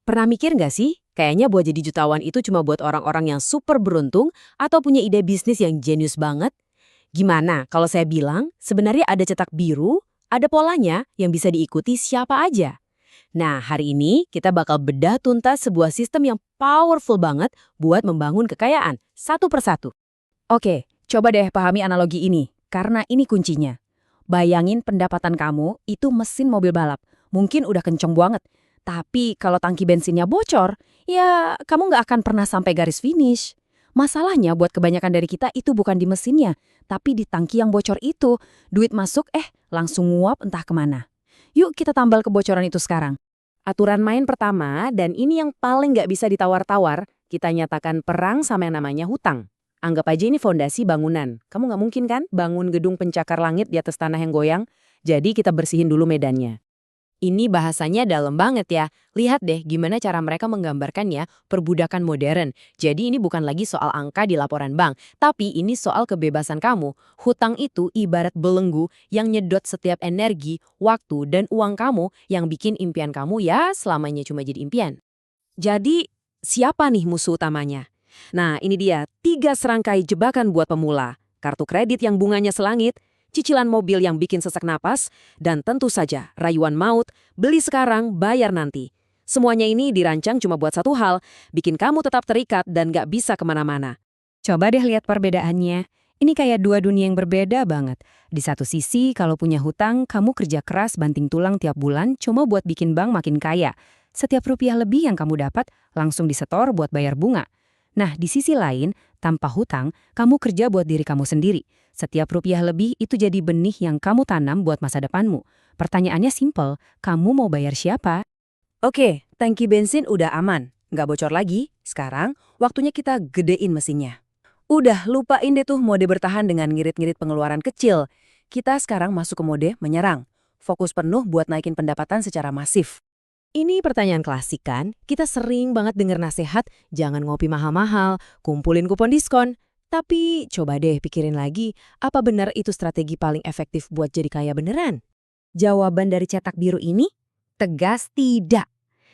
Pernah mikir nggak sih, kayaknya buat jadi jutawan itu cuma buat orang-orang yang super beruntung atau punya ide bisnis yang jenius banget? Gimana kalau saya bilang sebenarnya ada cetak biru, ada polanya yang bisa diikuti siapa aja? Nah, hari ini kita bakal bedah tuntas sebuah sistem yang powerful banget buat membangun kekayaan satu persatu. Oke, coba deh pahami analogi ini, karena ini kuncinya. Bayangin pendapatan kamu itu mesin mobil balap. Mungkin udah kenceng banget. Tapi kalau tangki bensinnya bocor, ya kamu nggak akan pernah sampai garis finish. Masalahnya buat kebanyakan dari kita itu bukan di mesinnya, tapi di tangki yang bocor itu. Duit masuk, langsung nguap entah kemana. Yuk kita tambal kebocoran itu sekarang. Aturan main pertama, dan ini yang paling nggak bisa ditawar-tawar, kita nyatakan perang sama yang namanya hutang. Anggap aja ini fondasi bangunan. Kamu nggak mungkin kan bangun gedung pencakar langit di atas tanah yang goyang? Jadi kita bersihin dulu medannya. Ini bahasanya dalam banget ya. Lihat deh gimana cara mereka menggambarkannya perbudakan modern. Jadi ini bukan lagi soal angka di laporan bank, tapi ini soal kebebasan kamu. Hutang itu ibarat belenggu yang nyedot setiap energi, waktu, dan uang kamu yang bikin impian kamu ya selamanya cuma jadi impian. Jadi, siapa nih musuh utamanya? Nah, ini dia 3 serangkai jebakan buat pemula. Kartu kredit yang bunganya selangit, cicilan mobil yang bikin sesak napas, dan tentu saja rayuan maut, beli sekarang, bayar nanti. Semuanya ini dirancang cuma buat satu hal, bikin kamu tetap terikat dan gak bisa kemana-mana. Coba deh lihat perbedaannya. Ini kayak dua dunia yang berbeda banget. Di satu sisi, kalau punya hutang, kamu kerja keras banting tulang tiap bulan cuma buat bikin bank makin kaya. Setiap rupiah lebih yang kamu dapat, langsung disetor buat bayar bunga. Nah, di sisi lain, tanpa hutang, kamu kerja buat diri kamu sendiri. Setiap rupiah lebih itu jadi benih yang kamu tanam buat masa depanmu. Pertanyaannya simpel, kamu mau bayar siapa? Oke, tangki bensin udah aman, nggak bocor lagi. Sekarang, waktunya kita gedein mesinnya. Udah, lupain deh tuh mode bertahan dengan ngirit-ngirit pengeluaran kecil. Kita sekarang masuk ke mode menyerang. Fokus penuh buat naikin pendapatan secara masif. Ini pertanyaan klasik kan? Kita sering banget dengar nasihat, jangan ngopi mahal-mahal, kumpulin kupon diskon. Tapi coba deh pikirin lagi, apa benar itu strategi paling efektif buat jadi kaya beneran? Jawaban dari cetak biru ini? Tegas tidak.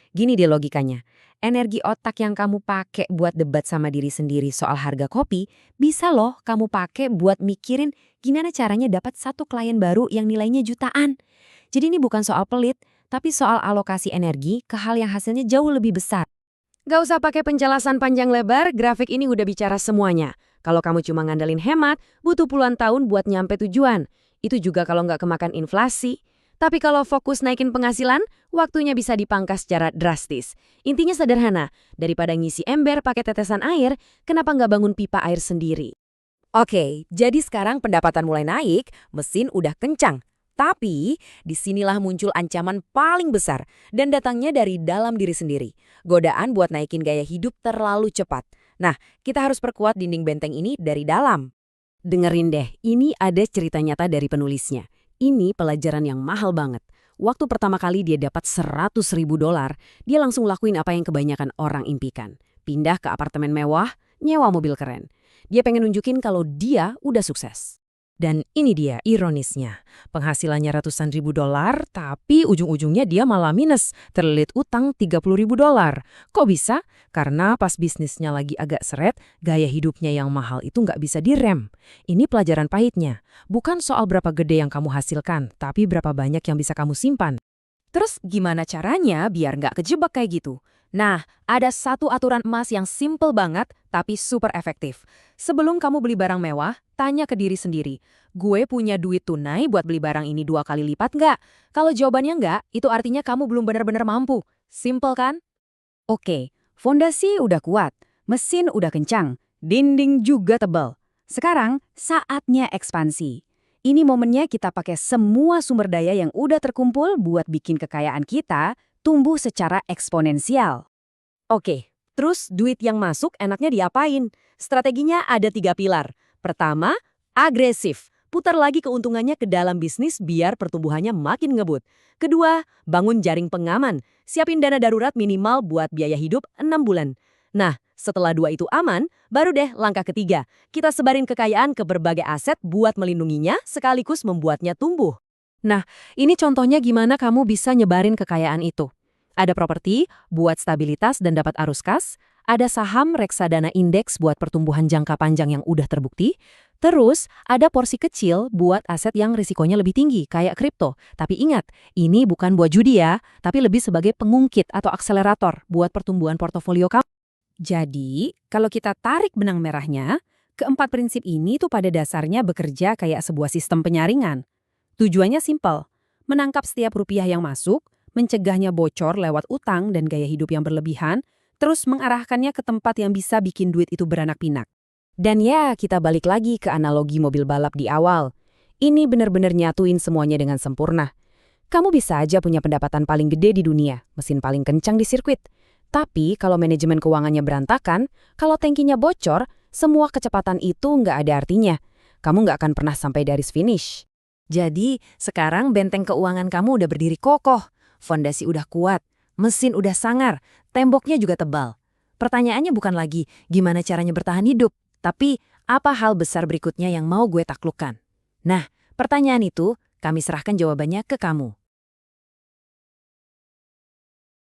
Gini deh logikanya, energi otak yang kamu pakai buat debat sama diri sendiri soal harga kopi, bisa loh kamu pakai buat mikirin gimana caranya dapat satu klien baru yang nilainya jutaan. Jadi ini bukan soal pelit, tapi soal alokasi energi ke hal yang hasilnya jauh lebih besar. Gak usah pakai penjelasan panjang lebar, grafik ini udah bicara semuanya. Kalau kamu cuma ngandelin hemat, butuh puluhan tahun buat nyampe tujuan. Itu juga kalau nggak kemakan inflasi. Tapi kalau fokus naikin penghasilan, waktunya bisa dipangkas secara drastis. Intinya sederhana, daripada ngisi ember pakai tetesan air, kenapa nggak bangun pipa air sendiri? Oke, jadi sekarang pendapatan mulai naik, mesin udah kencang. Tapi, disinilah muncul ancaman paling besar dan datangnya dari dalam diri sendiri. Godaan buat naikin gaya hidup terlalu cepat. Nah, kita harus perkuat dinding benteng ini dari dalam. Dengerin deh, ini ada cerita nyata dari penulisnya. Ini pelajaran yang mahal banget. Waktu pertama kali dia dapat $100.000, dia langsung lakuin apa yang kebanyakan orang impikan. Pindah ke apartemen mewah, nyewa mobil keren. Dia pengen nunjukin kalau dia udah sukses. Dan ini dia ironisnya, penghasilannya ratusan ribu dolar, tapi ujung-ujungnya dia malah minus, terlilit utang $30.000. Kok bisa? Karena pas bisnisnya lagi agak seret, gaya hidupnya yang mahal itu nggak bisa direm. Ini pelajaran pahitnya, bukan soal berapa gede yang kamu hasilkan, tapi berapa banyak yang bisa kamu simpan. Terus gimana caranya biar nggak kejebak kayak gitu? Nah, ada satu aturan emas yang simple banget, tapi super efektif. Sebelum kamu beli barang mewah, tanya ke diri sendiri, gue punya duit tunai buat beli barang ini 2 kali lipat nggak? Kalau jawabannya nggak, itu artinya kamu belum benar-benar mampu. Simple kan? Oke, fondasi udah kuat, mesin udah kencang, dinding juga tebal. Sekarang, saatnya ekspansi. Ini momennya kita pakai semua sumber daya yang udah terkumpul buat bikin kekayaan kita tumbuh secara eksponensial. Oke, terus duit yang masuk enaknya diapain? Strateginya ada 3 pilar. Pertama, agresif. Putar lagi keuntungannya ke dalam bisnis biar pertumbuhannya makin ngebut. Kedua, bangun jaring pengaman. Siapin dana darurat minimal buat biaya hidup 6 bulan. Nah, setelah 2 itu aman, baru deh langkah ketiga. Kita sebarin kekayaan ke berbagai aset buat melindunginya sekaligus membuatnya tumbuh. Nah, ini contohnya gimana kamu bisa nyebarin kekayaan itu. Ada properti buat stabilitas dan dapat arus kas, ada saham reksadana indeks buat pertumbuhan jangka panjang yang udah terbukti, terus ada porsi kecil buat aset yang risikonya lebih tinggi, kayak kripto. Tapi ingat, ini bukan buat judi ya, tapi lebih sebagai pengungkit atau akselerator buat pertumbuhan portofolio kamu. Jadi, kalau kita tarik benang merahnya, keempat prinsip ini tuh pada dasarnya bekerja kayak sebuah sistem penyaringan. Tujuannya simpel, menangkap setiap rupiah yang masuk, mencegahnya bocor lewat utang dan gaya hidup yang berlebihan, terus mengarahkannya ke tempat yang bisa bikin duit itu beranak pinak. Dan ya, kita balik lagi ke analogi mobil balap di awal. Ini benar-benar nyatuin semuanya dengan sempurna. Kamu bisa aja punya pendapatan paling gede di dunia, mesin paling kencang di sirkuit. Tapi kalau manajemen keuangannya berantakan, kalau tangkinya bocor, semua kecepatan itu nggak ada artinya. Kamu nggak akan pernah sampai garis finish. Jadi, sekarang benteng keuangan kamu udah berdiri kokoh, fondasi udah kuat, mesin udah sangar, temboknya juga tebal. Pertanyaannya bukan lagi gimana caranya bertahan hidup, tapi apa hal besar berikutnya yang mau gue taklukkan. Nah, pertanyaan itu kami serahkan jawabannya ke kamu.